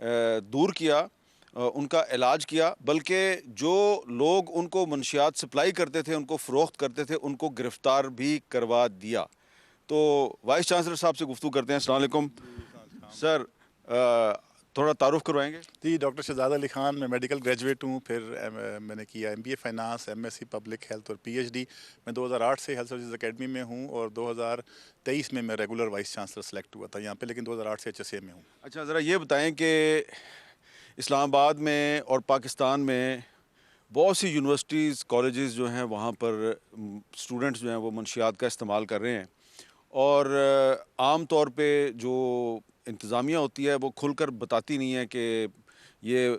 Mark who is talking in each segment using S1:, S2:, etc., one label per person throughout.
S1: دور کیا, ان کا علاج کیا, بلکہ جو لوگ ان کو منشیات سپلائی کرتے تھے, ان کو فروخت کرتے تھے, ان کو گرفتار بھی کروا دیا. تو وائس چانسلر صاحب سے گفتگو کرتے ہیں. السلام علیکم سر, تھوڑا تعارف کروائیں گے؟
S2: جی, ڈاکٹر شہزاد علی خان, میں میڈیکل گریجویٹ ہوں, پھر میں نے کیا MBA finance, MSc public health اور PhD. میں 2008 سے ہیلتھ سروسز اکیڈمی میں ہوں اور 2023 میں ریگولر وائس چانسلر سلیکٹ ہوا تھا یہاں پہ, لیکن 2008 سے HSA میں ہوں.
S1: اچھا, ذرا یہ بتائیں کہ اسلام آباد میں اور پاکستان میں بہت سی یونیورسٹیز, کالجز جو ہیں, وہاں پر اسٹوڈنٹس جو ہیں وہ منشیات کا استعمال کر رہے ہیں, اور عام طور پہ جو انتظامیہ ہوتی ہے وہ کھل کر بتاتی نہیں ہے کہ یہ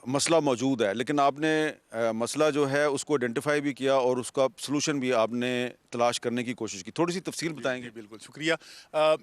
S1: مسئلہ موجود ہے, لیکن آپ نے مسئلہ جو ہے اس کو آئیڈینٹیفائی بھی کیا اور اس کا سلوشن بھی آپ نے تلاش کرنے کی کوشش کی. تھوڑی سی تفصیل بتائیں گے؟
S2: بالکل, شکریہ.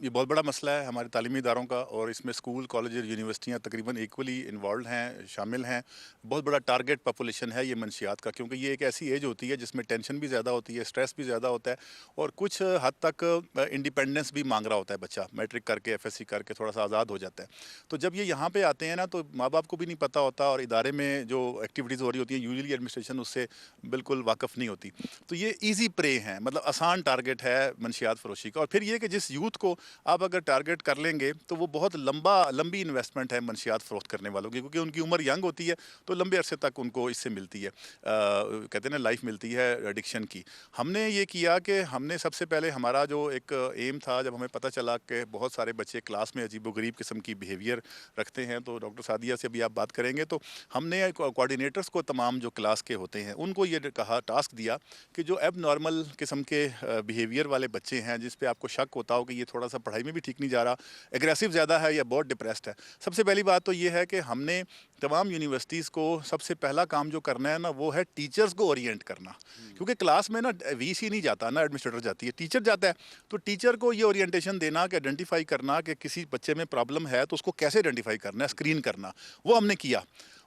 S2: یہ بہت بڑا مسئلہ ہے ہمارے تعلیمی اداروں کا, اور اس میں اسکول, کالجز, یونیورسٹیاں تقریباً ایکولی انوالوڈ ہیں, شامل ہیں. بہت بڑا ٹارگیٹ پاپولیشن ہے یہ منشیات کا, کیونکہ یہ ایک ایسی ایج ہوتی ہے جس میں ٹینشن بھی زیادہ ہوتی ہے, اسٹریس بھی زیادہ ہوتا ہے, اور کچھ حد تک انڈیپینڈنس بھی مانگ رہا ہوتا ہے بچہ, میٹرک کر کے, FSC کر کے تھوڑا سا آزاد ہو جاتا ہے. تو جب یہ یہاں پہ آتے ہیں نا, تو ماں باپ کو بھی نہیں پتہ ہوتا, اور ادارے میں جو ایکٹیویٹیز ہو رہی ہوتی ہیں یوزلی ایڈمنسٹریشن اس سے بالکل واقف نہیں ہوتی. تو یہ ایزی پرے ہیں, مطلب آسان ٹارگیٹ ہے منشیات فروشی کا. اور پھر یہ کہ جس یوتھ کو آپ اگر ٹارگیٹ کر لیں گے تو وہ بہت لمبی انویسٹمنٹ ہے منشیات فروخت کرنے والوں کی, کیونکہ ان کی عمر ینگ ہوتی ہے, تو لمبے عرصے تک ان کو اس سے ملتی ہے, کہتے ہیں نا لائف ملتی ہے ایڈکشن کی. ہم نے یہ کیا کہ ہم نے سب سے پہلے, ہمارا جو ایک ایم تھا, جب ہمیں پتہ چلا کہ بہت سارے بچے کلاس میں عجیب و غریب قسم کی بیہیویئر رکھتے ہیں, تو ڈاکٹر سعدیہ سے بھی آپ بات کریں گے, تو ہم نے کوآرڈینیٹرز کو, تمام جو کلاس کے ہوتے ہیں, ان کو یہ کہا, ٹاسک دیا کہ جو ایب نارمل قسم کے بیہیویئر والے بچے ہیں, جس پہ آپ کو شک ہوتا ہو کہ یہ تھوڑا سا پڑھائی میں بھی ٹھیک نہیں جا رہا, ایگریسو زیادہ ہے یا بہت ڈپریسڈ ہے, سب سے پہلی بات تو یہ ہے کہ ہم نے تمام یونیورسٹیز کو سب سے پہلا کام جو کرنا ہے نا, وہ ہے ٹیچرز کو اورینٹ کرنا. کیونکہ کلاس میں نا VC نہیں جاتا, نا ایڈمنسٹریٹر جاتی ہے, ٹیچر جاتا ہے. تو ٹیچر کو یہ اورینٹیشن دینا کہ آئیڈینٹیفائی کرنا کہ کسی بچے میں پرابلم ہے تو اس کو کیسے آئیڈینٹیفائی کرنا ہے, اسکرین کرنا, وہ ہم نے کیا.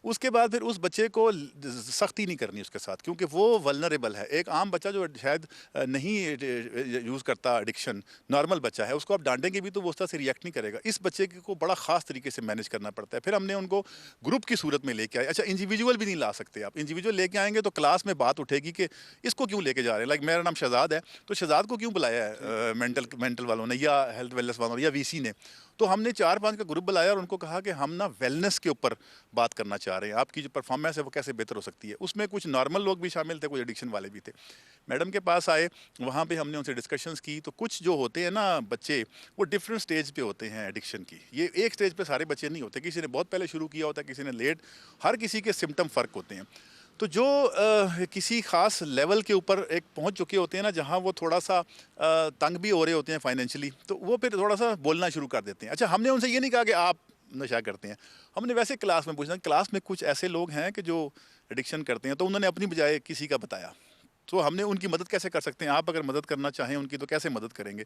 S2: اس کے بعد پھر اس بچے کو سختی نہیں کرنی اس کے ساتھ, کیونکہ وہ ولنریبل ہے. ایک عام بچہ جو شاید نہیں یوز کرتا ایڈکشن, نارمل بچہ ہے, اس کو آپ ڈانٹیں گے بھی تو وہ اس طرح سے ریئیکٹ نہیں کرے گا. اس بچے کو بڑا خاص طریقے سے مینیج کرنا پڑتا ہے. پھر ہم نے ان کو گروپ کی صورت میں لے کے آئے. اچھا, انڈیویجول بھی نہیں لا سکتے آپ, انڈیویجول لے کے آئیں گے تو کلاس میں بات اٹھے گی کہ اس کو کیوں لے کے جا رہے ہیں. لائک میرا نام شہزاد ہے, تو شہزاد کو کیوں بلایا ہے مینٹل والوں نے یا ہیلتھ ویلنس والوں نے یا VC نے. تو ہم نے 4-5 کا گروپ بلایا اور ان کو کہا کہ ہم نا ویلنس کے اوپر بات کرنا چاہ رہے ہیں, آپ کی جو پرفارمنس ہے وہ کیسے بہتر ہو سکتی ہے. اس میں کچھ نارمل لوگ بھی شامل تھے, کچھ ایڈکشن والے بھی تھے. میڈم کے پاس آئے, وہاں پہ ہم نے ان سے ڈسکشنز کی. تو کچھ جو ہوتے ہیں نا بچے, وہ ڈفرینٹ سٹیج پہ ہوتے ہیں ایڈکشن کی. یہ ایک سٹیج پہ سارے بچے نہیں ہوتے, کسی نے بہت پہلے شروع کیا ہوتا ہے, کسی نے لیٹ, ہر کسی کے سمٹم فرق ہوتے ہیں. تو جو کسی خاص لیول کے اوپر ایک پہنچ چکے ہوتے ہیں نا, جہاں وہ تھوڑا سا تنگ بھی ہو رہے ہوتے ہیں فائنینشلی, تو وہ پھر تھوڑا سا بولنا شروع کر دیتے ہیں. اچھا, ہم نے ان سے یہ نہیں کہا کہ آپ نشہ کرتے ہیں, ہم نے ویسے کلاس میں پوچھنا, کلاس میں کچھ ایسے لوگ ہیں کہ جو ایڈکشن کرتے ہیں, تو انہوں نے اپنی بجائے کسی کا بتایا. تو ہم نے ان کی مدد کیسے کر سکتے ہیں, آپ اگر مدد کرنا چاہیں ان کی تو کیسے مدد کریں گے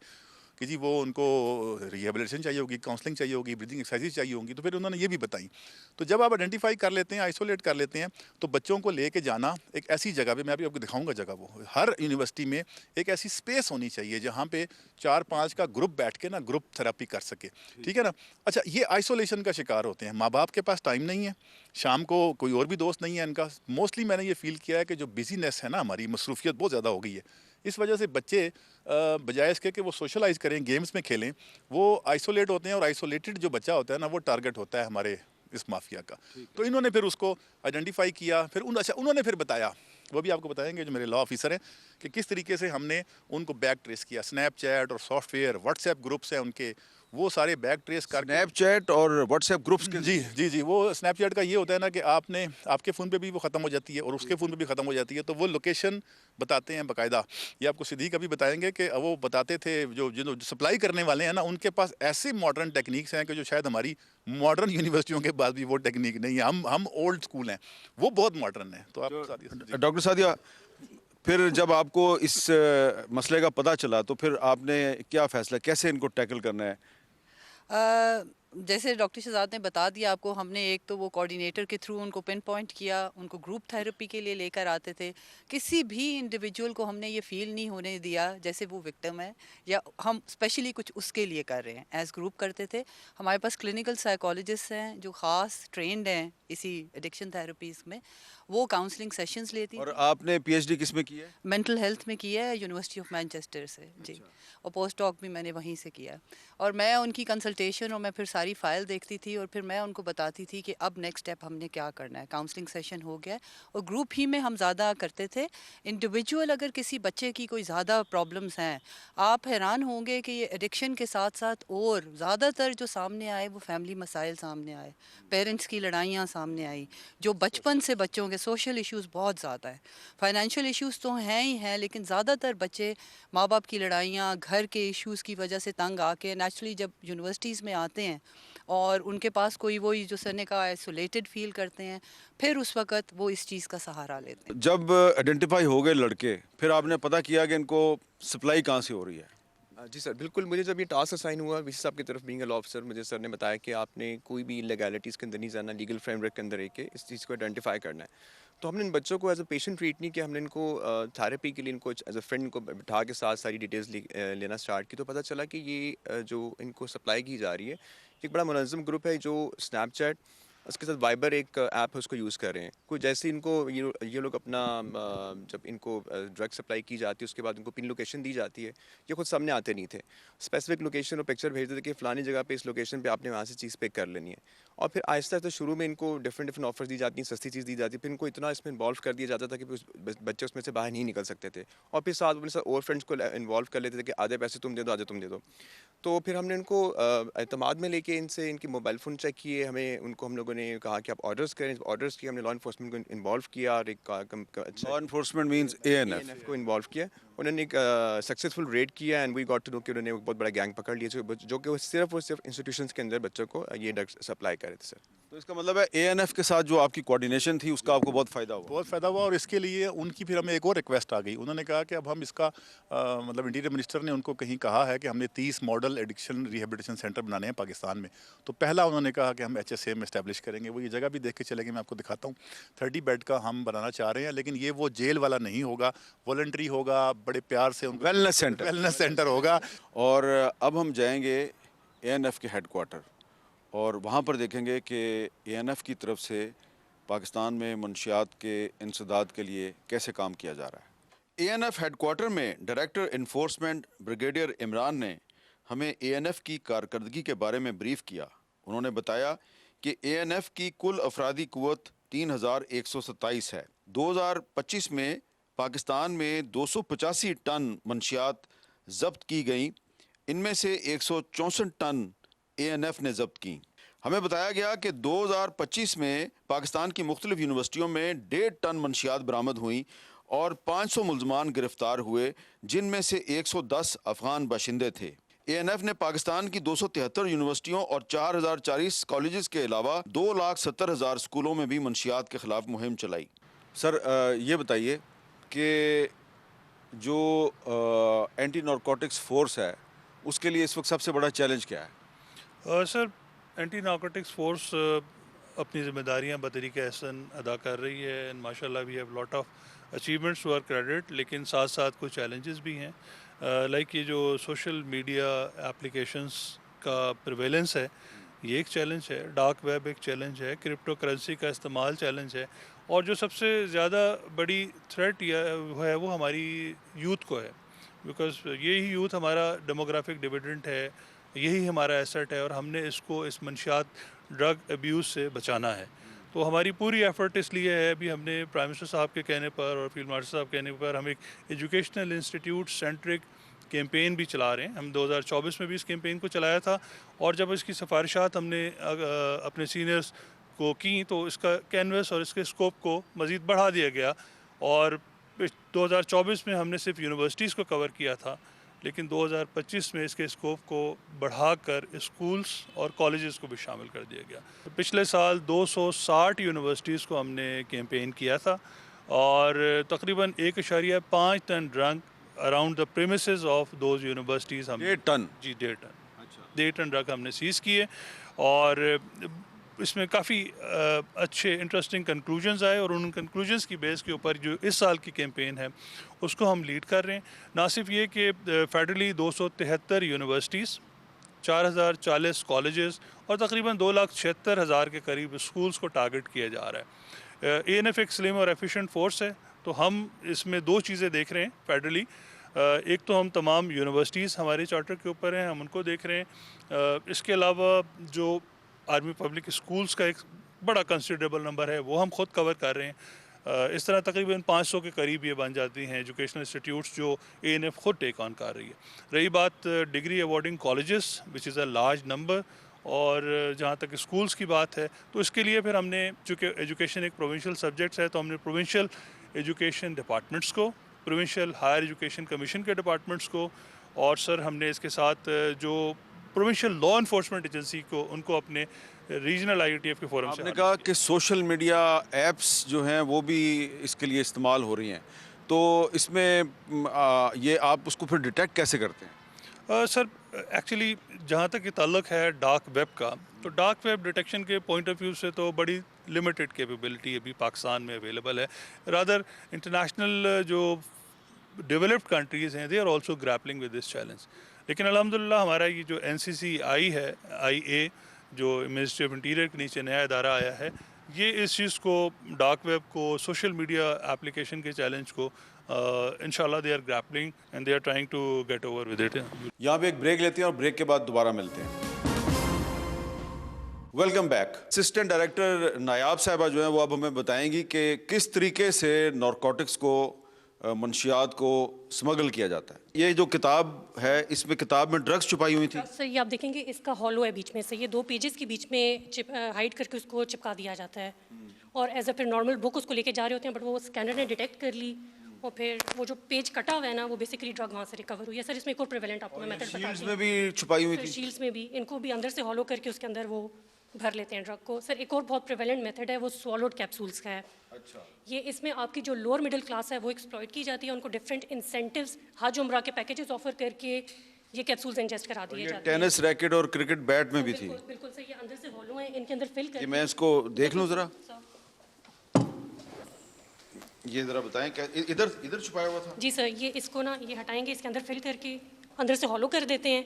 S2: کہ جی وہ ان کو ریہیبلیٹیشن چاہیے ہوگی, کاؤنسلنگ چاہیے ہوگی, بریدنگ ایکسرسائز چاہیے ہوں گی. تو پھر انہوں نے یہ بھی بتائیں. تو جب آپ آئیڈینٹیفائی کر لیتے ہیں, آئسولیٹ کر لیتے ہیں, تو بچوں کو لے کے جانا ایک ایسی جگہ پہ, میں ابھی آپ کو دکھاؤں گا جگہ, وہ ہر یونیورسٹی میں ایک ایسی اسپیس ہونی چاہیے جہاں پہ 4-5 کا گروپ بیٹھ کے نا گروپ تھراپی کر سکے. ٹھیک ہے نا. اچھا, یہ آئسولیشن کا شکار ہوتے ہیں, ماں باپ کے پاس ٹائم نہیں ہے, شام کو کوئی اور بھی دوست نہیں ہے ان کا. موسٹلی میں نے یہ فیل کیا ہے کہ جو بزینس ہے نا, ہماری مصروفیت بہت زیادہ ہو گئی ہے. اس وجہ سے بچے بجائے اس کے کہ وہ سوشلائز کریں, گیمز میں کھیلیں, وہ آئسولیٹ ہوتے ہیں. اور آئسولیٹڈ جو بچہ ہوتا ہے نا, وہ ٹارگٹ ہوتا ہے ہمارے اس مافیا کا. تو انہوں نے پھر اس کو آئیڈینٹیفائی کیا. پھر انہوں نے پھر بتایا, وہ بھی آپ کو بتائیں گے جو میرے لا آفیسر ہیں, کہ کس طریقے سے ہم نے ان کو بیک ٹریس کیا. اسنیپ چیٹ اور soft where, what's app groups ہیں ان کے, وہ سارے بیک ٹریس کر.
S1: اسنیپ چیٹ اور واٹس ایپ گروپس کے,
S2: جی وہ اسنیپ چیٹ کا یہ ہوتا ہے نا کہ آپ کے فون پہ بھی وہ ختم ہو جاتی ہے اور اس کے فون پہ بھی ختم ہو جاتی ہے. تو وہ لوکیشن بتاتے ہیں باقاعدہ. یہ آپ کو صدیق ابھی بتائیں گے کہ وہ بتاتے تھے جو سپلائی کرنے والے ہیں نا, ان کے پاس ایسے ماڈرن ٹیکنیکس ہیں کہ جو شاید ہماری ماڈرن یونیورسٹیوں کے بعد بھی وہ ٹیکنیک نہیں ہے. ہم اولڈ اسکول ہیں, وہ بہت ماڈرن ہیں. تو آپ
S1: ڈاکٹر سعدیہ, پھر جب آپ کو اس مسئلے کا پتہ چلا تو پھر آپ نے کیا فیصلہ, کیسے ان کو ٹیکل کرنا ہے؟
S3: جیسے ڈاکٹر شہزاد نے بتا دیا آپ کو، ہم نے ایک تو وہ کوآرڈینیٹر کے تھرو ان کو پن پوائنٹ کیا، ان کو گروپ تھیراپی کے لیے لے کر آتے تھے. کسی بھی انڈیویجول کو ہم نے یہ فیل نہیں ہونے دیا جیسے وہ وکٹم ہے یا ہم اسپیشلی کچھ اس کے لیے کر رہے ہیں. ایز گروپ کرتے تھے. ہمارے پاس کلینکل سائیکالوجسٹ ہیں جو خاص ٹرینڈ ہیں اسی ایڈکشن تھراپیز میں، وہ کاؤنسلنگ سیشنز لیتی.
S1: اور آپ نے پی ایچ ڈی کس میں کی ہے؟
S3: مینٹل ہیلتھ میں کیا ہے یونیورسٹی آف مینچسٹر سے. جی. اور پوسٹ ڈاک بھی میں نے وہیں سے کیا. اور میں ان کی کنسلٹیشن اور میں پھر ساری فائل دیکھتی تھی اور پھر میں ان کو بتاتی تھی کہ اب نیکسٹ اسٹیپ ہم نے کیا کرنا ہے. کاؤنسلنگ سیشن ہو گیا اور گروپ ہی میں ہم زیادہ کرتے تھے. انڈیویجول اگر کسی بچے کی کوئی زیادہ پرابلمس ہیں، آپ حیران ہوں گے کہ یہ ایڈکشن کے ساتھ ساتھ اور زیادہ تر جو سامنے آئے وہ فیملی مسائل سامنے آئے، پیرنٹس کی لڑائیاں سامنے آئی، جو بچپن سے بچوں کے سوشل ایشوز بہت زیادہ ہیں. فائنینشیل ایشوز تو ہیں ہی ہیں، لیکن زیادہ تر بچے ماں باپ کی لڑائیاں، گھر کے ایشوز کی وجہ سے تنگ آ کے نیچرلی جب یونیورسٹیز میں آتے ہیں اور ان کے پاس کوئی وہی جو سر نے کہا آئسولیٹڈ فیل کرتے ہیں، پھر اس وقت وہ اس چیز کا سہارا لیتے ہیں.
S1: جب آئیڈینٹیفائی ہو گئے لڑکے، پھر آپ نے پتہ کیا کہ ان کو سپلائی کہاں سے ہو رہی ہے؟
S4: جی سر بالکل. مجھے جب یہ ٹاسک اسائن ہوا وی سی صاحب کی طرف بینگ اے لا آفیسر، مجھے سر نے بتایا کہ آپ نے کوئی بھی لیگیلٹیز کے اندر نہیں جانا، لیگل فریم ورک کے اندر ایک ہے، اس چیز کو آئیڈینٹیفائی کرنا ہے. تو ہم نے ان بچوں کو ایز اے پیشنٹ ٹریٹ نہیں کیا، ہم نے ان کو تھراپی کے لیے ان کو ایز اے فرینڈ کو بٹھا کے ساتھ ساری ڈیٹیلز لینا اسٹارٹ کی. تو پتہ چلا کہ یہ جو ان کو سپلائی کی جا رہی ہے ایک بڑا منظم گروپ ہے جو اسنیپ چیٹ، اس کے ساتھ وائبر ایک ایپ ہے، اس کو یوز کر رہے ہیں. کوئی جیسے ان کو یہ لوگ اپنا جب ان کو ڈرگ سپلائی کی جاتی ہے اس کے بعد ان کو پن لوکیشن دی جاتی ہے، یہ خود سامنے آتے نہیں تھے. اسپیسیفک لوکیشن اور پکچر بھیجتے تھے کہ فلانی جگہ پہ اس لوکیشن پہ آپ نے وہاں سے چیز پک کر لینی ہے. اور پھر آہستہ آہستہ شروع میں ان کو ڈفرینٹ آفرز دی جاتی ہیں، سستی چیز دی جاتی ہے. پھر ان کو اتنا اس میں انوالو کر دیا جاتا تھا کہ بچے اس میں سے باہر نہیں نکل سکتے تھے. اور پھر ساتھ اپنے ساتھ اور فرینڈس کو انوالو کر لیتے تھے کہ آدھے پیسے تم دے دو، آدھے تم دے دو. تو پھر ہم نے ان کو اعتماد میں لے کے ان سے ان کے موبائل فون چیک کیے. ہم لوگوں نے کہا کہ آپ آرڈرز کریں. آرڈرز کیے، ہم نے لا انفورسمنٹ کو انوالو کیا اور ایک
S1: law enforcement means A N F
S4: کو انوالو کیا. انہوں نے ایک سکسیزفل ریڈ کیا and we got to know کہ انہوں نے ایک بہت بڑا گینگ پکڑ لیا جو کہ وہ صرف انسٹیٹیوشنس کے اندر بچوں کو یہ ڈرگس سپلائی کر رہے تھے. سر
S1: تو اس کا مطلب ہے اے این ایف کے ساتھ جو آپ کی کوآرڈینیشن تھی اس کا آپ کو بہت فائدہ ہوا؟
S2: بہت فائدہ ہوا. اور اس کے لیے ان کی پھر ہمیں ایک اور ریکویسٹ آ گئی. انہوں نے کہا کہ اب ہم اس کا مطلب انٹیریئر منسٹر نے ان کو کہیں کہا ہے کہ ہم نے 30 ماڈل ایڈکشن ریہیبلیٹیشن سینٹر بنانے ہیں پاکستان میں. تو پہلا انہوں نے کہا کہ ہم ایچ ایس اے میں اسٹیبلش کریں گے. وہ یہ جگہ بھی دیکھ کے چلیں گے، میں آپ کو دکھاتا ہوں. 30 بیڈ کا ہم بنانا چاہ رہے ہیں، لیکن یہ وہ جیل والا نہیں ہوگا، والنٹری ہوگا، بڑے پیار سے
S1: ویلنس
S2: سینٹر ہوگا.
S1: اور اب ہم جائیں گے اے این ایف کے ہیڈ کوارٹر اور وہاں پر دیکھیں گے کہ اے این ایف کی طرف سے پاکستان میں منشیات کے انسداد کے لیے کیسے کام کیا جا رہا ہے. اے این ایف ہیڈ کوارٹر میں ڈائریکٹر انفورسمنٹ بریگیڈیئر عمران نے ہمیں اے این ایف کی کارکردگی کے بارے میں بریف کیا. انہوں نے بتایا کہ اے این ایف کی کل افرادی قوت 3127 ہے. 2025 میں پاکستان میں 285 ٹن منشیات ضبط کی گئیں، ان میں سے 164 ٹن اے این ایف نے ضبط کی. ہمیں بتایا گیا کہ 2025 میں پاکستان کی مختلف یونیورسٹیوں میں 1.5 ٹن منشیات برآمد ہوئیں اور 500 ملزمان گرفتار ہوئے، جن میں سے 110 افغان باشندے تھے. اے این ایف نے پاکستان کی 273 یونیورسٹیوں اور 4040 کالجز کے علاوہ 270,000 اسکولوں میں بھی منشیات کے خلاف مہم چلائی. سر یہ بتائیے کہ جو اینٹی نارکوٹکس فورس ہے اس کے لیے اس وقت سب سے بڑا چیلنج کیا ہے؟
S5: سر اینٹی نارکوٹکس فورس اپنی ذمہ داریاں بطریقہ احسن ادا کر رہی ہے اینڈ ماشاء اللہ we have lot of achievements to our credit. لیکن ساتھ ساتھ کچھ چیلنجز بھی ہیں، لائک یہ جو سوشل میڈیا ایپلیکیشنس کا پریویلنس ہے یہ ایک چیلنج ہے، ڈارک ویب ایک چیلنج ہے، کرپٹو کرنسی کا استعمال چیلنج ہے، اور جو سب سے زیادہ بڑی تھریٹ ہے وہ ہماری یوتھ کو ہے، بیکاز یہی یوتھ ہمارا ڈیموگرافک ڈیویڈنٹ ہے، یہی ہمارا ایسٹ ہے، اور ہم نے اس کو اس منشیات ڈرگ ابیوز سے بچانا ہے. تو ہماری پوری ایفرٹ اس لیے ہے، ابھی ہم نے پرائم منسٹر صاحب کے کہنے پر اور فیلڈ مارشل صاحب کے کہنے پر ہم ایک ایجوکیشنل انسٹیٹیوٹ سینٹرک کیمپین بھی چلا رہے ہیں. ہم 2024 میں بھی اس کیمپین کو چلایا تھا، اور جب اس کی سفارشات ہم نے اپنے سینئرز کو کی تو اس کا کینوس اور اس کے اسکوپ کو مزید بڑھا دیا گیا، اور 2024 میں ہم نے صرف یونیورسٹیز کو کور کیا تھا، لیکن 2025 میں اس کے اسکوپ کو بڑھا کر اسکولز اور کالجز کو بھی شامل کر دیا گیا. پچھلے سال 260 یونیورسٹیز کو ہم نے کیمپین کیا تھا، اور تقریباً 1.5 ton drug around the premises of those universities ہم
S1: 1.5 ٹن
S5: جی 1.5 ٹن ڈرگ ہم نے سیز کیے. اور اس میں کافی اچھے انٹرسٹنگ کنکلوژنز آئے، اور ان کنکلوژنز کی بیس کے اوپر جو اس سال کی کیمپین ہے اس کو ہم لیڈ کر رہے ہیں۔ نہ صرف یہ کہ فیڈرلی 273 یونیورسٹیز، 4040 کالجز اور تقریباً 2,76,000 کے قریب اسکولز کو ٹارگٹ کیا جا رہا ہے۔ اے این ایف ایک سلم اور ایفیشینٹ فورس ہے، تو ہم اس میں دو چیزیں دیکھ رہے ہیں فیڈرلی۔ ایک تو ہم تمام یونیورسٹیز ہمارے چارٹر کے اوپر ہیں، ہم ان کو دیکھ رہے ہیں۔ اس کے علاوہ جو آرمی پبلک اسکولز کا ایک بڑا کنسیڈریبل نمبر ہے وہ ہم خود کور کر رہے ہیں۔ اس طرح تقریباً 500 کے قریب یہ بن جاتی ہیں ایجوکیشنل انسٹیٹیوٹس جو اے این ایف خود ٹیک آن کر رہی ہے۔ رہی بات degree awarding colleges which is a large number, اور جہاں تک اسکولز کی بات ہے تو اس کے لیے پھر ہم نے، چونکہ ایجوکیشن ایک پروونشل سبجیکٹس ہے، تو ہم نے پروونشل ایجوکیشن ڈپارٹمنٹس کو، پروونشل ہائر ایجوکیشن کمیشن کے ڈپارٹمنٹس کو، اور سر ہم نے اس کے ساتھ جو پروونشل لا انفورسمنٹ ایجنسی کو، ان کو اپنے ریجنل آئی ٹی ایف کے فورم سے۔
S1: آپ نے کہا کہ سوشل میڈیا ایپس جو ہیں وہ بھی اس کے لیے استعمال ہو رہی ہیں، تو اس میں یہ آپ اس کو پھر ڈیٹیکٹ کیسے کرتے ہیں؟
S5: سر ایکچولی جہاں تک یہ تعلق ہے ڈارک ویب کا، تو ڈارک ویب ڈیٹیکشن کے پوائنٹ آف ویو سے تو بڑی لمیٹڈ کیپیبلٹی ابھی پاکستان میں اویلیبل ہے۔ رادر انٹرنیشنل جو ڈیولپڈ کنٹریز ہیں they are also grappling with this challenge, لیکن الحمدللہ ہمارا یہ جو این سی سی آئی ہے، آئی اے جو منسٹری آف انٹیریئر کے نیچے نیا ادارہ آیا ہے، یہ اس چیز کو، ڈارک ویب کو، سوشل میڈیا ایپلیکیشن کے چیلنج کو انشاءاللہ they are grappling and they are trying to get over with it.
S1: یہاں پہ ایک بریک لیتے ہیں اور بریک کے بعد دوبارہ ملتے ہیں۔ Welcome back. اسسٹنٹ ڈائریکٹر نایاب صاحبہ جو ہیں وہ اب ہمیں بتائیں گی کہ کس طریقے سے نارکوٹکس کو، منشیات کو اسمگل کیا جاتا ہے۔ یہ جو کتاب ہے، اس میں کتاب میں ڈرگس چھپائی ہوئی تھی؟
S6: سر یہ آپ دیکھیں گے اس کا ہالو ہے بیچ میں سے، یہ 2 پیجز کے بیچ میں ہائڈ کر کے اس کو چپکا دیا جاتا ہے، اور ایز اے پھر نارمل بک اس کو لے کے جا رہے ہوتے ہیں، بٹ وہ اسکینر نے ڈیٹیکٹ کر لی، اور پھر وہ جو پیج کٹا ہوا ہے نا وہ بیسیکلی ڈرگ وہاں سے ریکور ہوئی ہے۔ سر اس میں ایک اور پریویلنٹ آپ کو میں میتھڈ بتا
S1: شیلڈز میں بھی چھپائی ہوئی تھی؟
S6: شیلڈز میں بھی، ان کو بھی اندر سے ہالو کر کے اس کے اندر وہ بھر لیتے ہیں ڈرگ کو۔ سر ایک اور بہت پریویلنٹ میتھڈ ہے وہ سوالوڈ کیپسولس کا ہے۔
S1: اچھا،
S6: یہ اس میں آپ کی جو لوور مڈل کلاس ہے وہ ایکسپلائٹ کی جاتی ہے، ان کو ڈفرینٹ انسینٹیوز، حج عمرہ کے پیکیجز آفر کر کے یہ کیپسولز انجسٹ کرا دیے جاتے ہیں۔
S1: ٹینس ریکٹ اور کرکٹ بیٹ میں بھی تھی؟
S6: بالکل سر، یہ اندر سے ہالو ہیں، ان کے اندر فل کر
S1: میں اس کو دیکھ لوں ذرا، یہ ذرا بتائیں کہ ادھر چھپایا ہوا تھا؟
S6: جی سر، یہ اس کو نا یہ ہٹائیں گے، اس کے اندر فل کر کے اندر سے ہالو کر دیتے ہیں،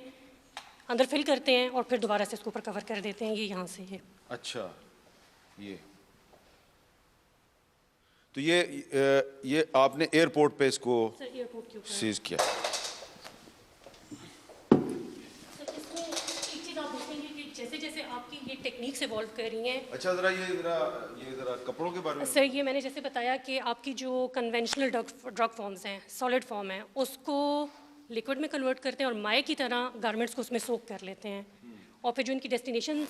S6: اندر فل کرتے ہیں اور پھر دوبارہ سے اس کو اوپر کور کر دیتے ہیں، یہ یہاں سے ہے۔
S1: اچھا، یہ تو یہ آپ نے ایئرپورٹ پہ اس کو سیز کیا۔
S6: ایک چیز آپ دیکھیں گے کہ جیسے جیسے آپ کی یہ ٹیکنیکس ایوالو کر رہی ہیں۔
S1: اچھا، یہ ذرا کپڑوں کے بارے میں
S6: سر یہ میں نے جیسے بتایا کہ آپ کی جو کنونشنل ڈرگ فارمز ہیں، سالڈ فارم ہیں، اس کو لیکوڈ میں کنورٹ کرتے ہیں اور مائع کی طرح گارمنٹس کو اس میں سوک کر لیتے ہیں، اور پھر جو ان کی ڈیسٹینیشن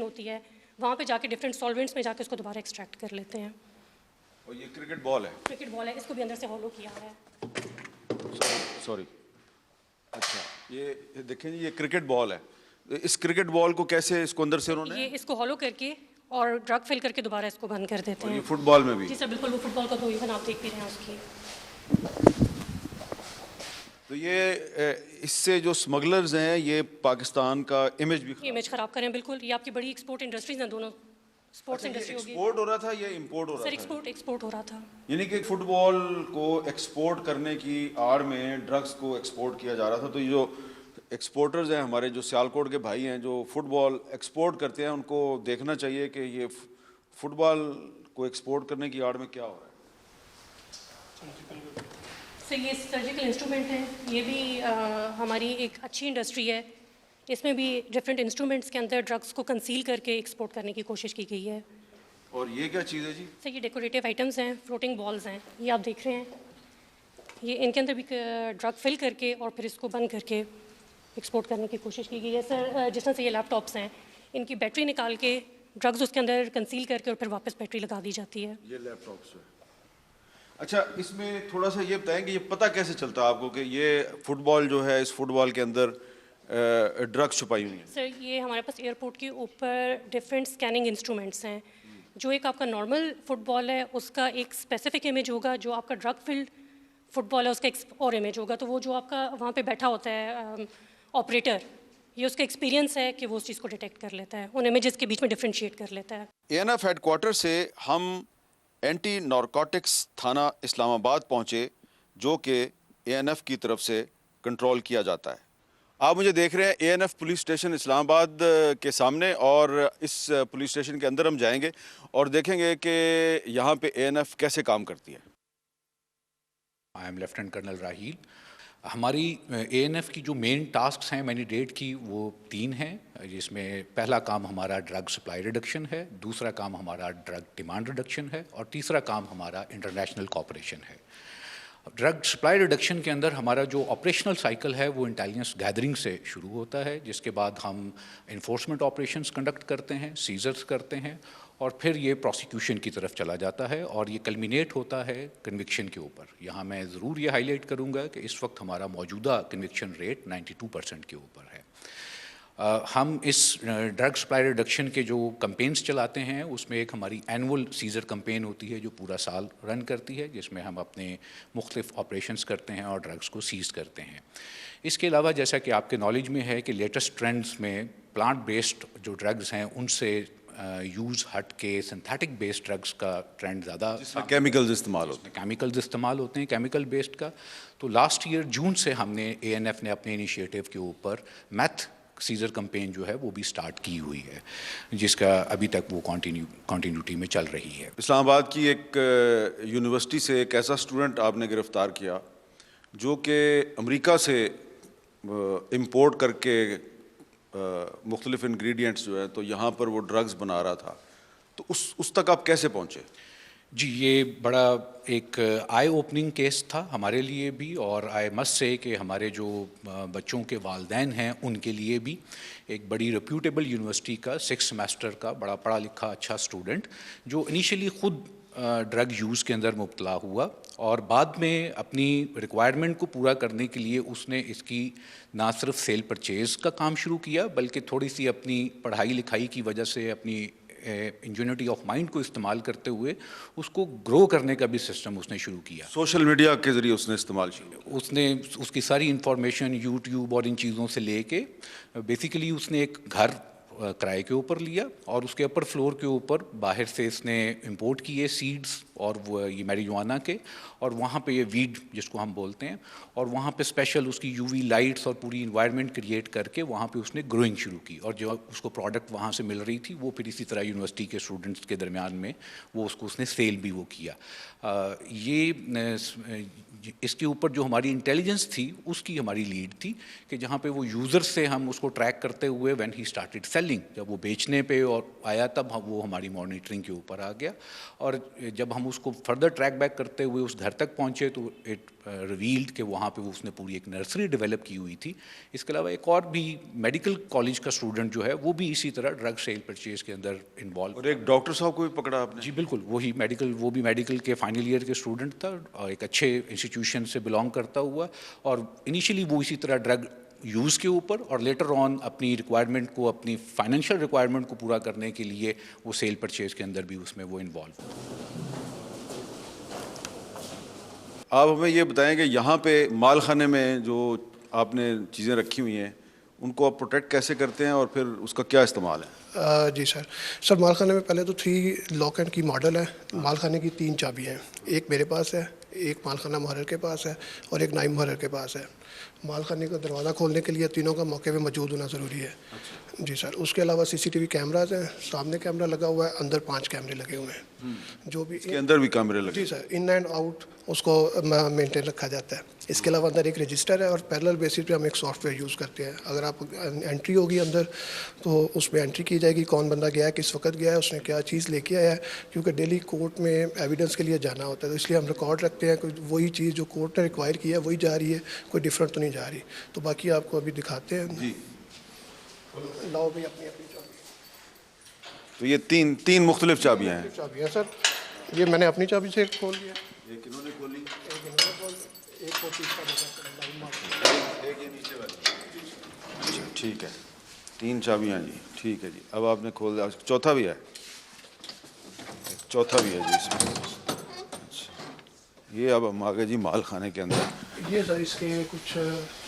S6: ہوتی ہے وہاں پہ جا کے ڈفرینٹ سالوینٹس میں جا کے اس کو دوبارہ ایکسٹریکٹ کر لیتے ہیں۔
S1: اور یہ کرکٹ بال ہے؟
S6: کرکٹ بال ہے، اس کو بھی اندر سے ہالو کیا ہے۔
S1: سوری، اچھا یہ دیکھیں جی، یہ کرکٹ بال ہے، اس کرکٹ بال کو کیسے اس کو اندر سے انہوں نے،
S6: یہ اس کو ہالو کر کے اور ڈرگ فل کر کے دوبارہ اس کو بند کر دیتے ہیں۔
S1: یہ فٹ بال میں بھی؟
S6: جی سر بالکل، وہ فٹ بال کا تو ایون آپ دیکھ بھی رہے ہیں اس کی۔
S1: تو یہ اس سے جو اسمگلرز ہیں یہ پاکستان کا امیج
S6: خراب کریں، بالکل۔ یہ آپ کی بڑی ایکسپورٹ انڈسٹریز ہیں دونوں، اسپورٹس انڈسٹری ہوگی۔
S1: ایکسپورٹ ہو رہا تھا یا امپورٹ ہو رہا تھا؟
S6: سر ایکسپورٹ ہو رہا تھا،
S1: یعنی کہ فٹ بال کو ایکسپورٹ کرنے کی آڑ میں ڈرگس کو ایکسپورٹ کیا جا رہا تھا۔ تو یہ جو ایکسپورٹرز ہیں ہمارے، جو سیالکوٹ کے بھائی ہیں جو فٹ بال ایکسپورٹ کرتے ہیں، ان کو دیکھنا چاہیے کہ یہ فٹ بال کو ایکسپورٹ کرنے کی آڑ میں کیا ہو رہا ہے۔
S6: سر یہ سرجیکل انسٹرومنٹ ہے، یہ بھی ہماری ایک اچھی انڈسٹری ہے، اس میں بھی ڈفرینٹ انسٹرومنٹس کے اندر ڈرگس کو کنسیل کر کے ایکسپورٹ کرنے کی کوشش کی گئی ہے۔
S1: اور یہ کیا چیز ہے جی؟
S6: سر یہ ڈیکوریٹیو آئٹمس ہیں، فلوٹنگ بالز ہیں، یہ آپ دیکھ رہے ہیں، یہ ان کے اندر بھی ڈرگ فل کر کے اور پھر اس کو بند کر کے ایکسپورٹ کرنے کی کوشش کی گئی ہے۔ سر جس طرح سے یہ لیپ ٹاپس ہیں، ان کی بیٹری نکال کے ڈرگز اس کے اندر کنسیل کر کے اور پھر واپس بیٹری لگا دی جاتی ہے۔
S1: یہ لیپ ٹاپس ہے۔ اچھا، اس میں تھوڑا سا یہ بتائیں کہ یہ پتہ کیسے چلتا ہے آپ کو کہ یہ فٹ بال جو ہے، اس فٹ بال کے اندر ڈرگس چھپائی ہوئی ہیں؟
S6: سر یہ ہمارے پاس ایئرپورٹ کے اوپر ڈفرینٹ اسکیننگ انسٹرومنٹس ہیں، جو ایک آپ کا نارمل فٹ بال ہے اس کا ایک اسپیسیفک امیج ہوگا، جو آپ کا ڈرگ فلڈ فٹ بال ہے اس کا ایک اور امیج ہوگا۔ تو وہ جو آپ کا وہاں پہ بیٹھا ہوتا ہے آپریٹر، یہ اس کا ایکسپیرینس ہے کہ وہ اس چیز کو ڈیٹیکٹ کر لیتا ہے, ان امیجز کے بیچ میں ڈفرینشیٹ کر لیتا ہے.
S1: ANF ہیڈ کوارٹر سے ہم اینٹی نارکوٹکس تھانہ اسلام آباد پہنچے, جو کہ ANF کی طرف سے کنٹرول کیا جاتا ہے. آپ مجھے دیکھ رہے ہیں ANF پولیس اسٹیشن اسلام آباد کے سامنے, اور اس پولیس اسٹیشن کے اندر ہم جائیں گے اور دیکھیں گے کہ یہاں پہ ANF کیسے کام کرتی ہے.
S7: I am lieutenant colonel Raheel. ہماری ANF کی جو مین ٹاسکس ہیں مینڈیٹ کی وہ 3 ہیں, جس میں پہلا کام ہمارا ڈرگ سپلائی ریڈکشن ہے, دوسرا کام ہمارا ڈرگ ڈیمانڈ ریڈکشن ہے, اور تیسرا کام ہمارا انٹرنیشنل کوآپریشن ہے. ڈرگ سپلائی ریڈکشن کے اندر ہمارا جو آپریشنل سائیکل ہے وہ انٹیلیجنس گیدرنگ سے شروع ہوتا ہے, جس کے بعد ہم انفورسمنٹ آپریشنز کنڈکٹ کرتے ہیں, سیزرز کرتے ہیں, اور پھر یہ پروسیکیوشن کی طرف چلا جاتا ہے, اور یہ کلمینیٹ ہوتا ہے کنوکشن کے اوپر. یہاں میں ضرور یہ ہائی لائٹ کروں گا کہ اس وقت ہمارا موجودہ کنوکشن ریٹ 92% کے اوپر ہے. ہم اس ڈرگ سپلائی ریڈکشن کے جو کمپینز چلاتے ہیں اس میں ایک ہماری اینول سیزر کمپین ہوتی ہے جو پورا سال رن کرتی ہے, جس میں ہم اپنے مختلف آپریشنز کرتے ہیں اور ڈرگس کو سیز کرتے ہیں. اس کے علاوہ جیسا کہ آپ کے نالج میں ہے کہ لیٹسٹ ٹرینڈز میں پلانٹ بیسڈ جو ڈرگز ہیں ان سے یوز ہٹ کے سنتھیٹک بیسڈ ڈرگس کا ٹرینڈ زیادہ,
S1: کیمیکلز استعمال ہوتے ہیں,
S7: کیمیکلز استعمال ہوتے ہیں کیمیکل بیسڈ کا. تو لاسٹ ایئر جون سے ہم نے ANF نے اپنے انیشیٹو کے اوپر میتھ سیزر کمپین جو ہے وہ بھی سٹارٹ کی ہوئی ہے, جس کا ابھی تک وہ کنٹینیوٹی میں چل رہی ہے.
S1: اسلام آباد کی ایک یونیورسٹی سے ایک ایسا اسٹوڈنٹ آپ نے گرفتار کیا جو کہ امریکہ سے امپورٹ کر کے مختلف انگریڈینٹس جو ہیں تو یہاں پر وہ ڈرگز بنا رہا تھا, تو اس تک آپ کیسے پہنچے؟
S7: جی, یہ بڑا ایک آئی اوپننگ کیس تھا ہمارے لیے بھی, اور آئی مسٹ سے کہ ہمارے جو بچوں کے والدین ہیں ان کے لیے بھی. ایک بڑی ریپیوٹیبل یونیورسٹی کا 6 سیمسٹر کا بڑا پڑھا لکھا اچھا اسٹوڈنٹ جو انیشلی خود ڈرگ یوز کے اندر مبتلا ہوا, اور بعد میں اپنی ریکوائرمنٹ کو پورا کرنے کے لیے اس نے اس کی نہ صرف سیل پرچیز کا کام شروع کیا بلکہ تھوڑی سی اپنی پڑھائی لکھائی کی وجہ سے اپنی انجینئرٹی آف مائنڈ کو استعمال کرتے ہوئے اس کو گرو کرنے کا بھی سسٹم اس نے شروع کیا.
S1: سوشل میڈیا کے ذریعے اس نے استعمال کیا.
S7: اس نے اس کی ساری انفارمیشن یوٹیوب اور ان چیزوں سے لے کے بیسیکلی اس نے ایک گھر کرائے کے اوپر لیا, اور اس کے اپر فلور کے اوپر باہر سے اس نے امپورٹ کیے سیڈز اور وہ یہ میریجوانا کے, اور وہاں پہ یہ ویڈ جس کو ہم بولتے ہیں, اور وہاں پہ اسپیشل اس کی UV لائٹس اور پوری انوائرمنٹ کریٹ کر کے وہاں پہ اس نے گروئنگ شروع کی, اور جو اس کو پروڈکٹ وہاں سے مل رہی تھی وہ پھر اسی طرح یونیورسٹی کے اسٹوڈنٹس کے درمیان میں وہ اس نے سیل بھی وہ کیا. یہ اس کے اوپر جو ہماری انٹیلیجنس تھی اس کی ہماری لیڈ تھی کہ جہاں پہ وہ یوزر سے ہم اس کو ٹریک کرتے ہوئے وین ہی اسٹارٹیڈ سیلنگ, جب وہ بیچنے پہ اور آیا تب وہ ہماری مانیٹرنگ کے اوپر آ گیا, اور جب ہم اس کو فردر ٹریک بیک کرتے ہوئے اس گھر تک پہنچے تو اٹ ریویلڈ کہ وہاں پہ اس نے پوری ایک نرسری ڈیولپ کی ہوئی تھی. اس کے علاوہ ایک اور بھی میڈیکل کالج کا اسٹوڈنٹ جو ہے وہ بھی اسی طرح ڈرگ سیل پرچیز کے اندر انوالو.
S1: اور ایک ڈاکٹر صاحب کو بھی پکڑا آپ نے؟
S7: جی بالکل, وہی میڈیکل, وہ بھی میڈیکل کے فائنل ایئر کے اسٹوڈنٹ تھا اور ایک اچھے انسٹیٹیوشن سے بلانگ کرتا ہوا, اور انیشلی وہ اسی طرح ڈرگ یوز کے اوپر اور لیٹر آن اپنی ریکوائرمنٹ کو, اپنی فائنینشیل ریکوائرمنٹ کو پورا کرنے کے لیے وہ سیل پرچیز کے اندر بھی اس میں وہ انوالو.
S1: آپ ہمیں یہ بتائیں کہ یہاں پہ مال خانے میں جو آپ نے چیزیں رکھی ہوئی ہیں ان کو آپ پروٹیکٹ کیسے کرتے ہیں اور پھر اس کا کیا استعمال ہے؟
S8: جی سر مال خانے میں پہلے تو 3 لاک اینڈ کی ماڈل ہے. مال خانے کی 3 چابیاں ہیں, ایک میرے پاس ہے, ایک مال خانہ محرر کے پاس ہے, اور ایک نائب محرر کے پاس ہے. مال خانے کا دروازہ کھولنے کے لیے تینوں کا موقع پہ موجود ہونا ضروری ہے. جی سر. اس کے علاوہ CCTV کیمراز ہیں, سامنے کیمرہ لگا ہوا ہے, اندر 5 کیمرے لگے ہوئے ہیں, جو بھی
S1: اس کے اندر بھی کیمرے لگے.
S8: جی سر, ان اینڈ آؤٹ اس کو مینٹین رکھا جاتا ہے. اس کے علاوہ اندر ایک رجسٹر ہے, اور پیرلل بیسس پہ ہم ایک سافٹ ویئر یوز کرتے ہیں. اگر آپ انٹری ہوگی اندر تو اس میں انٹری کی جائے گی کون بندہ گیا ہے, کس وقت گیا ہے, اس نے کیا چیز لے کے آیا ہے, کیونکہ ڈیلی کورٹ میں ایویڈنس کے لیے جانا ہوتا ہے, تو اس لیے ہم ریکارڈ رکھتے ہیں کہ وہی چیز جو کورٹ نے ریکوائر کی ہے وہی جا رہی ہے, کوئی ڈفرینٹ تو نہیں جا رہی. تو باقی آپ کو ابھی دکھاتے ہیں.
S1: جی
S8: لاؤ بھی اپنی چابی.
S1: تو یہ تین مختلف چابیاں ہیں.
S8: چابیاں سر, یہ میں نے اپنی چابی سے کھول لیا.
S1: ایک انہوں نے کھولی,
S8: ایک انہوں نے کھول, ایک کو تیسرا
S1: ایک یہ نیچے والی. ٹھیک ہے, 3 چابیاں جی. ٹھیک ہے جی, اب آپ نے کھول دیا. چوتھا بھی ہے, چوتھا بھی ہے جی اس میں. یہ اب ہم آگے جی مال خانے کے اندر.
S8: یہ سر اس کے کچھ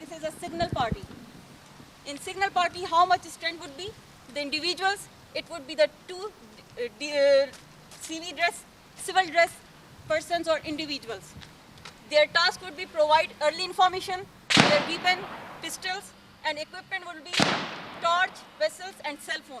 S9: This is a signal party. In signal party, how much strength would be? The individuals, it would be the two civil dress persons or individuals. Their task would be provide early information, their weapon, pistols and equipment would be torch, vessels and cell phone.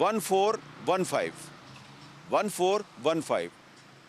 S1: 1415,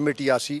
S10: MATRC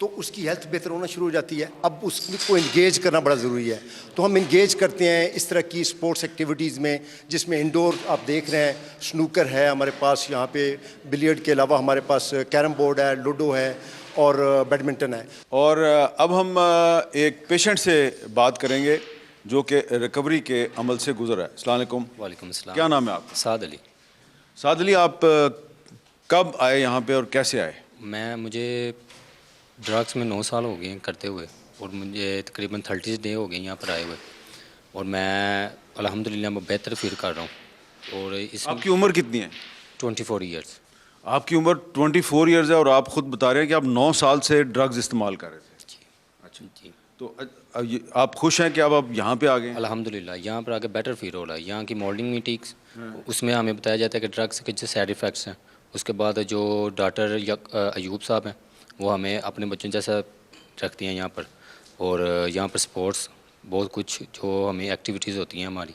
S10: تو اس کی health بہتر ہونا شروع ہو جاتی ہے. اب اس کو engage کرنا بڑا ضروری ہے. تو ہم انگیج کرتے ہیں اس طرح کی اسپورٹس ایکٹیویٹیز میں, جس میں انڈور آپ دیکھ رہے ہیں سنوکر ہے ہمارے پاس, یہاں پہ بلیئرڈ کے علاوہ ہمارے پاس کیرم بورڈ ہے, لوڈو ہے اور بیڈمنٹن ہے.
S1: اور اب ہم ایک پیشنٹ سے بات کریں گے جو کہ ریکوری کے عمل سے گزر ہے. السلام علیکم.
S11: وعلیکم السلام.
S1: کیا نام ہے آپ؟
S11: سعد علی.
S1: سعد علی, آپ کب آئے یہاں پہ اور کیسے آئے؟
S11: مجھے ڈرگس میں 9 سال ہو گئے ہیں کرتے ہوئے, اور مجھے تقریباً 30 ڈے ہو گئے یہاں پر آئے ہوئے, اور میں الحمدللہ میں بہتر فیل کر رہا ہوں. اور اس
S1: آپ کی عمر کتنی ہے؟
S11: 24 ایئرس.
S1: آپ کی عمر 24 ایئرز ہے اور آپ خود بتا رہے ہیں کہ آپ 9 سال سے ڈرگز استعمال کر رہے تھے.
S11: جی.
S1: اچھا جی. تو آپ خوش ہیں کہ اب آپ یہاں پہ آ گئے ہیں؟
S11: الحمدللہ یہاں پر آ کے بیٹر فیل ہو رہا ہے. یہاں کی مارننگ میٹنگس, اس میں ہمیں بتایا جاتا ہے کہ ڈرگس کے جو سائڈ ایفیکٹس ہیں. اس کے بعد جو ڈاکٹر ایوب صاحب ہیں وہ ہمیں اپنے بچوں جیسا رکھتی ہیں یہاں پر. اور یہاں پر سپورٹس بہت کچھ جو ہمیں ایکٹیویٹیز ہوتی ہیں ہماری,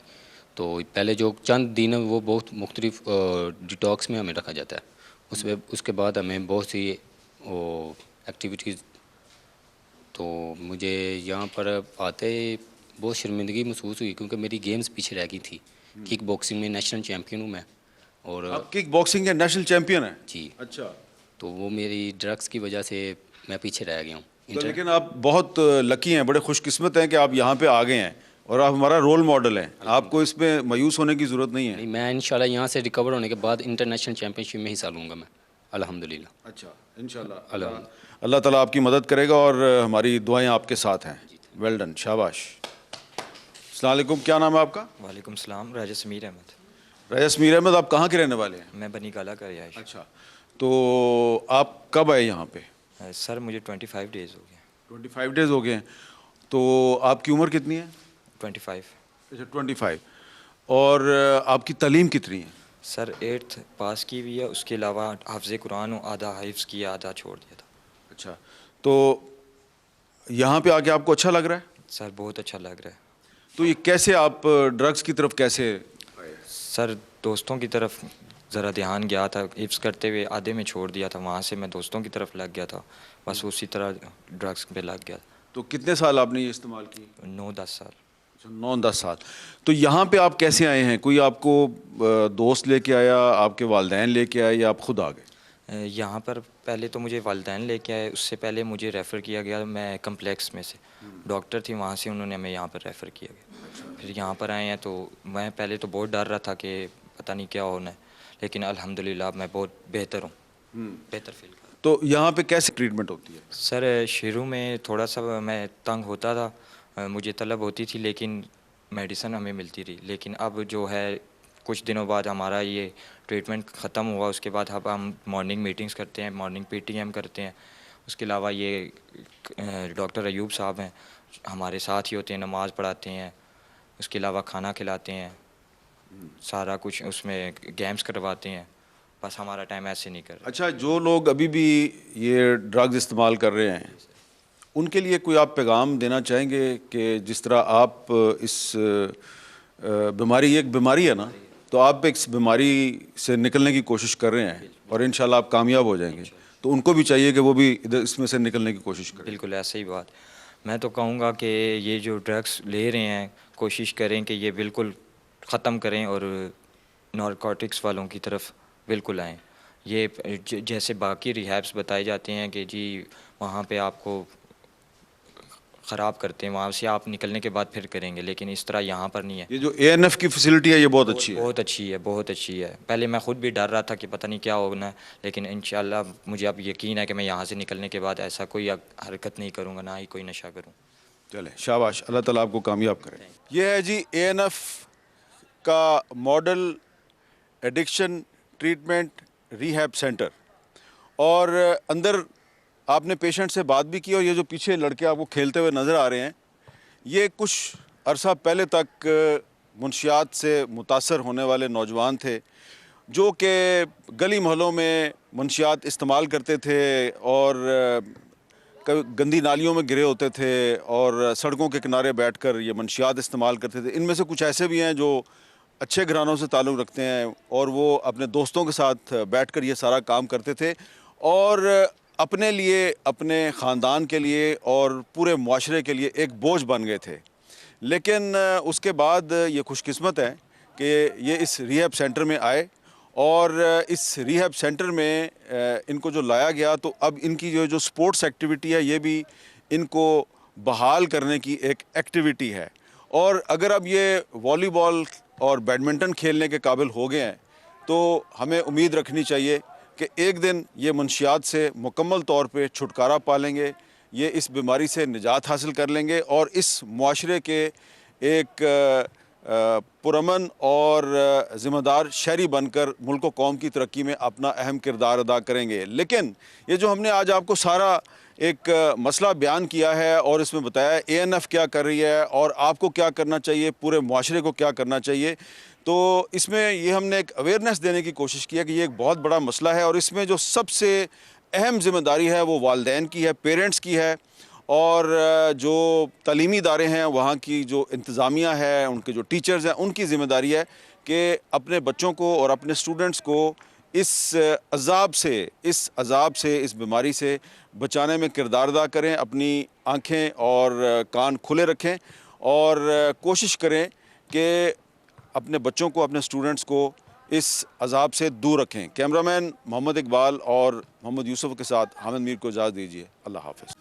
S11: تو پہلے جو چند دن وہ بہت مختلف ڈیٹاکس میں ہمیں رکھا جاتا ہے. اس کے بعد ہمیں بہت سی ایکٹیویٹیز. تو مجھے یہاں پر آتے بہت شرمندگی محسوس ہوئی کیونکہ میری گیمز پیچھے رہ گئی تھی. کک باکسنگ میں نیشنل چیمپئن ہوں میں. اور
S1: آپ کک باکسنگ کے نیشنل چیمپئن ہیں؟
S11: جی.
S1: اچھا.
S11: تو وہ میری ڈرگس کی وجہ سے میں پیچھے رہ گیا ہوں.
S1: لیکن آپ بہت لکی ہیں, بڑے خوش قسمت ہیں کہ آپ یہاں پہ آ گئے ہیں اور آپ ہمارا رول ماڈل ہیں. آپ کو اس میں مایوس ہونے کی ضرورت نہیں ہے.
S11: میں انشاءاللہ یہاں سے ریکور ہونے کے بعد انٹرنیشنل چیمپئن شپ میں حصہ لوں گا میں الحمدللہ.
S1: اچھا انشاءاللہ. اللہ تعالیٰ آپ کی مدد کرے گا اور ہماری دعائیں آپ کے ساتھ ہیں. ویل ڈن, شاباش. السلام علیکم. کیا نام ہے آپ کا؟
S12: وعلیکم السلام. راجہ سمیر احمد.
S1: راجہ سمیر احمد, آپ کہاں کے رہنے والے ہیں؟
S12: میں بنی گالا کا رہائش.
S1: اچھا, تو آپ کب آئے یہاں پہ؟
S12: سر مجھے 25 ڈیز ہو گئے.
S1: 25 ڈیز ہو گئے ہیں. تو آپ کی عمر کتنی ہے؟
S12: 25.
S1: اچھا 25. اور آپ کی تعلیم کتنی ہے؟
S12: سر 8th پاس کی ہوئی ہے, اس کے علاوہ حافظ قرآن آدھا حفظ کیا آدھا چھوڑ دیا تھا.
S1: اچھا, تو یہاں پہ آ کے آپ کو اچھا لگ رہا ہے؟
S12: سر بہت اچھا لگ رہا ہے.
S1: تو یہ کیسے آپ ڈرگس کی طرف کیسے؟
S12: سر دوستوں کی طرف ذرا دھیان گیا تھا, حفظ کرتے ہوئے آدھے میں چھوڑ دیا تھا, وہاں سے میں دوستوں کی طرف لگ گیا تھا, بس اسی طرح ڈرگس پہ لگ گیا.
S1: تو کتنے سال آپ نے یہ استعمال کی؟
S12: 9-10 سال.
S1: 9-10 سال. تو یہاں پہ آپ کیسے آئے ہیں؟ کوئی آپ کو دوست لے کے آیا, آپ کے والدین لے کے آئے, یا آپ خود آ گئے؟
S12: یہاں پر پہلے تو مجھے والدین لے کے آئے, اس سے پہلے مجھے ریفر کیا گیا, میں کمپلیکس میں سے ڈاکٹر تھی وہاں سے, انہوں نے ہمیں یہاں پر ریفر کیا گیا. پھر یہاں پر آئے ہیں تو میں پہلے تو بہت ڈر رہا تھا کہ پتہ نہیں کیا ہونا ہے, لیکن الحمدللہ میں بہت بہتر ہوں, بہتر فیل کر.
S1: تو یہاں پہ کیسے ٹریٹمنٹ ہوتی ہے؟
S12: سر شروع میں تھوڑا سا میں تنگ ہوتا تھا, مجھے طلب ہوتی تھی, لیکن میڈیسن ہمیں ملتی رہی. لیکن اب جو ہے کچھ دنوں بعد ہمارا یہ ٹریٹمنٹ ختم ہوا, اس کے بعد اب ہم مارننگ میٹنگز کرتے ہیں, مارننگ PTM کرتے ہیں. اس کے علاوہ یہ ڈاکٹر ایوب صاحب ہیں ہمارے ساتھ ہی ہوتے ہیں, نماز پڑھاتے ہیں, اس کے علاوہ کھانا کھلاتے ہیں, سارا کچھ اس میں گیمز کرواتے ہیں. بس ہمارا ٹائم ایسے نہیں کر رہا.
S1: اچھا, جو لوگ ابھی بھی یہ ڈرگز استعمال کر رہے ہیں ان کے لیے کوئی آپ پیغام دینا چاہیں گے کہ جس طرح آپ اس بیماری, ایک بیماری ہے نا, تو آپ اس بیماری سے نکلنے کی کوشش کر رہے ہیں اور انشاءاللہ آپ کامیاب ہو جائیں گے, تو ان کو بھی چاہیے کہ وہ بھی اس میں سے نکلنے کی کوشش کریں.
S12: بالکل ایسا ہی بات. میں تو کہوں گا کہ یہ جو ڈرگس لے رہے ہیں کوشش کریں کہ یہ بالکل ختم کریں اور نارکوٹکس والوں کی طرف بالکل آئیں. یہ جیسے باقی ریہیبس بتائے جاتے ہیں کہ جی وہاں پہ آپ کو خراب کرتے ہیں, وہاں سے آپ نکلنے کے بعد پھر کریں گے, لیکن اس طرح یہاں پر نہیں ہے.
S1: یہ جو ANF کی فیسلٹی ہے یہ بہت اچھی ہے.
S12: بہت اچھی ہے, بہت اچھی ہے. پہلے میں خود بھی ڈر رہا تھا کہ پتہ نہیں کیا ہونا ہے, لیکن انشاءاللہ مجھے اب یقین ہے کہ میں یہاں سے نکلنے کے بعد ایسا کوئی حرکت نہیں کروں گا, نہ ہی کوئی نشہ کروں.
S1: چلیں شاباش, اللہ تعالیٰ آپ کو کامیاب کرے. یہ ہے جی ANF کا model addiction treatment rehab centre, اور اندر آپ نے پیشنٹ سے بات بھی کی, اور یہ جو پیچھے لڑکے آپ کو کھیلتے ہوئے نظر آ رہے ہیں یہ کچھ عرصہ پہلے تک منشیات سے متاثر ہونے والے نوجوان تھے جو کہ گلی محلوں میں منشیات استعمال کرتے تھے اور گندی نالیوں میں گرے ہوتے تھے اور سڑکوں کے کنارے بیٹھ کر یہ منشیات استعمال کرتے تھے. ان میں سے کچھ ایسے بھی ہیں جو اچھے گھرانوں سے تعلق رکھتے ہیں اور وہ اپنے دوستوں کے ساتھ بیٹھ کر یہ سارا کام کرتے تھے, اور اپنے لیے, اپنے خاندان کے لیے اور پورے معاشرے کے لیے ایک بوجھ بن گئے تھے. لیکن اس کے بعد یہ خوش قسمت ہے کہ یہ اس ریہیب سینٹر میں آئے, اور اس ریہیب سینٹر میں ان کو جو لایا گیا تو اب ان کی جو سپورٹس ایکٹیویٹی ہے یہ بھی ان کو بحال کرنے کی ایک ایکٹیویٹی ہے. اور اگر اب یہ والی بال اور بیڈمنٹن کھیلنے کے قابل ہو گئے ہیں تو ہمیں امید رکھنی چاہیے کہ ایک دن یہ منشیات سے مکمل طور پہ چھٹکارا پا لیں گے, یہ اس بیماری سے نجات حاصل کر لیں گے اور اس معاشرے کے ایک پرامن اور ذمہ دار شہری بن کر ملک و قوم کی ترقی میں اپنا اہم کردار ادا کریں گے. لیکن یہ جو ہم نے آج آپ کو سارا ایک مسئلہ بیان کیا ہے اور اس میں بتایا ہے ANF کیا کر رہی ہے اور آپ کو کیا کرنا چاہیے, پورے معاشرے کو کیا کرنا چاہیے, تو اس میں یہ ہم نے ایک اویئرنیس دینے کی کوشش کی ہے کہ یہ ایک بہت بڑا مسئلہ ہے اور اس میں جو سب سے اہم ذمہ داری ہے وہ والدین کی ہے, پیرنٹس کی ہے, اور جو تعلیمی ادارے ہیں وہاں کی جو انتظامیہ ہے, ان کے جو ٹیچرز ہیں, ان کی ذمہ داری ہے کہ اپنے بچوں کو اور اپنے اسٹوڈنٹس کو اس عذاب سے, اس بیماری سے بچانے میں کردار ادا کریں, اپنی آنکھیں اور کان کھلے رکھیں اور کوشش کریں کہ اپنے بچوں کو, اپنے اسٹوڈنٹس کو اس عذاب سے دور رکھیں. کیمرہ مین محمد اقبال اور محمد یوسف کے ساتھ حامد میر کو اجازت دیجیے. اللہ حافظ.